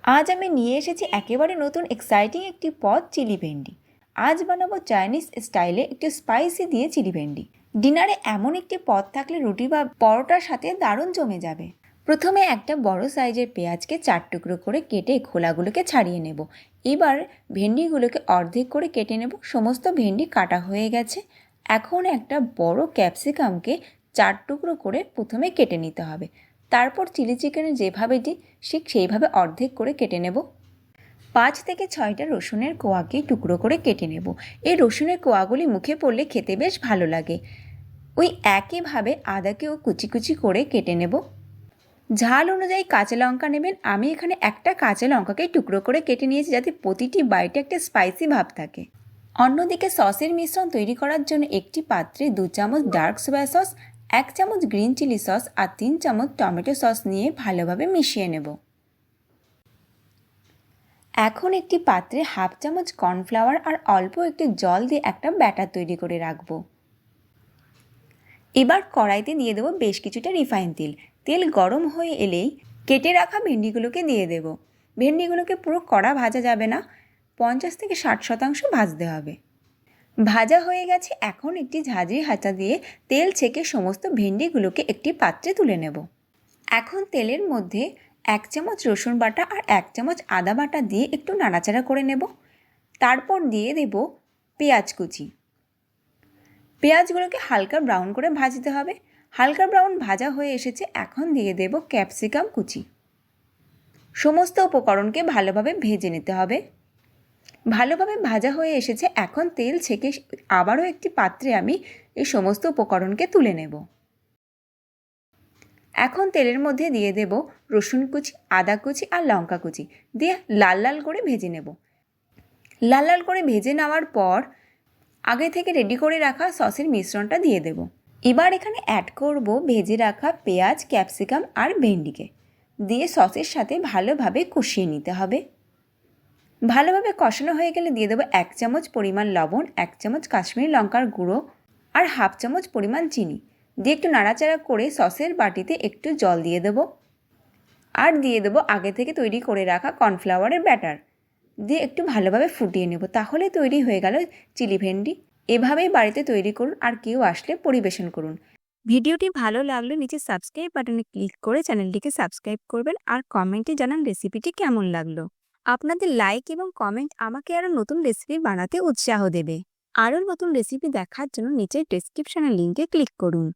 আজ আমি নিয়ে এসেছি একেবারে নতুন এক্সাইটিং একটি পদ, চিলি ভেন্ডি। আজ বানাবো চাইনিজ স্টাইলে একটু স্পাইসি দিয়ে চিলি ভেন্ডি। ডিনারে এমন একটি পদ থাকলে রুটি বা পরোটার সাথে দারুণ জমে যাবে। প্রথমে একটা বড় সাইজের পেঁয়াজকে 4 টুকরো করে কেটে খোলাগুলোকে ছাড়িয়ে নেব। এবার ভেন্ডিগুলোকে অর্ধেক করে কেটে নেব। সমস্ত ভেন্ডি কাটা হয়ে গেছে। এখন একটা বড় ক্যাপসিকামকে 4 টুকরো করে প্রথমে কেটে নিতে হবে। তারপর চিলি চিকেনে যেভাবে দিই ঠিক সেইভাবে অর্ধেক করে কেটে নেব। 5 থেকে 6টা রসুনের কোয়াকে টুকরো করে কেটে নেব। এই রসুনের কোয়াগুলি মুখে পড়লে খেতে বেশ ভালো লাগে। ওই একইভাবে আদাকেও কুচি কুচি করে কেটে নেব। ঝাল অনুযায়ী কাঁচা লঙ্কা নেবেন। আমি এখানে একটা কাঁচা লঙ্কাকে টুকরো করে কেটে নিয়েছি, যাতে প্রতিটি বাইটে একটা স্পাইসি ভাব থাকে। অন্যদিকে সসের মিশ্রণ তৈরি করার জন্য একটি পাত্রে 2 চামচ ডার্ক সোয়া সস, 1 চামচ গ্রিন চিলি সস আর 3 চামচ টমেটো সস নিয়ে ভালোভাবে মিশিয়ে নেব। এখন একটি পাত্রে হাফ চামচ কর্নফ্লাওয়ার আর অল্প একটু জল দিয়ে একটা ব্যাটার তৈরি করে রাখব। এবার কড়াইতে দিয়ে দেবো বেশ কিছুটা রিফাইন তেল। তেল গরম হয়ে এলেই কেটে রাখা ভেন্ডিগুলোকে দিয়ে দেব। ভেন্ডিগুলোকে পুরো কড়া ভাজা যাবে না, 50 থেকে 60% ভাজতে হবে। ভাজা হয়ে গেছে। এখন একটি ঝাঁঝরি হাতা দিয়ে তেল ছেঁকে সমস্ত ভেন্ডিগুলোকে একটি পাত্রে তুলে নেব। এখন তেলের মধ্যে 1 চামচ রসুন বাটা আর 1 চামচ আদা বাটা দিয়ে একটু নাড়াচাড়া করে নেব। তারপর দিয়ে দেব পেঁয়াজ কুচি। পেঁয়াজগুলোকে হালকা ব্রাউন করে ভাজতে হবে। হালকা ব্রাউন ভাজা হয়ে এসেছে। এখন দিয়ে দেব ক্যাপসিকাম কুচি। সমস্ত উপকরণকে ভালোভাবে ভেজে নিতে হবে। ভালোভাবে ভাজা হয়ে এসেছে। এখন তেল ছেঁকে আবারও একটি পাত্রে আমি এই সমস্ত উপকরণকে তুলে নেব। এখন তেলের মধ্যে দিয়ে দেব রসুন কুচি, আদা কুচি আর লঙ্কা কুচি দিয়ে লাল লাল করে ভেজে নেব। লাল লাল করে ভেজে নেওয়ার পর আগে থেকে রেডি করে রাখা সসের মিশ্রণটা দিয়ে দেব। এবার এখানে অ্যাড করব ভেজে রাখা পেঁয়াজ, ক্যাপসিকাম আর ভেন্ডিকে দিয়ে সসের সাথে ভালোভাবে কষিয়ে নিতে হবে। ভালোভাবে কষানো হয়ে গেলে দিয়ে দেবো 1 চামচ পরিমাণ লবণ, 1 চামচ কাশ্মীরি লঙ্কার গুঁড়ো আর হাফ চামচ পরিমাণ চিনি দিয়ে একটু নাড়াচাড়া করে সসের বাটিতে একটু জল দিয়ে দেবো। আর দিয়ে দেবো আগে থেকে তৈরি করে রাখা কর্নফ্লাওয়ারের ব্যাটার দিয়ে একটু ভালোভাবে ফুটিয়ে নেব। তাহলে তৈরি হয়ে গেল চিলি ভেন্ডি। এভাবেই বাড়িতে তৈরি করুন আর কেউ আসলে পরিবেশন করুন। ভিডিওটি ভালো লাগলে নিচে সাবস্ক্রাইব বাটনে ক্লিক করে চ্যানেলটিকে সাবস্ক্রাইব করবেন আর কমেন্টে জানান রেসিপিটি কেমন লাগলো। আপনাদের লাইক এবং কমেন্ট আমাকে আরও নতুন রেসিপি বানাতে উৎসাহ দেবে। আরও নতুন রেসিপি দেখার জন্য নিচের ডেসক্রিপশনের লিঙ্কে ক্লিক করুন।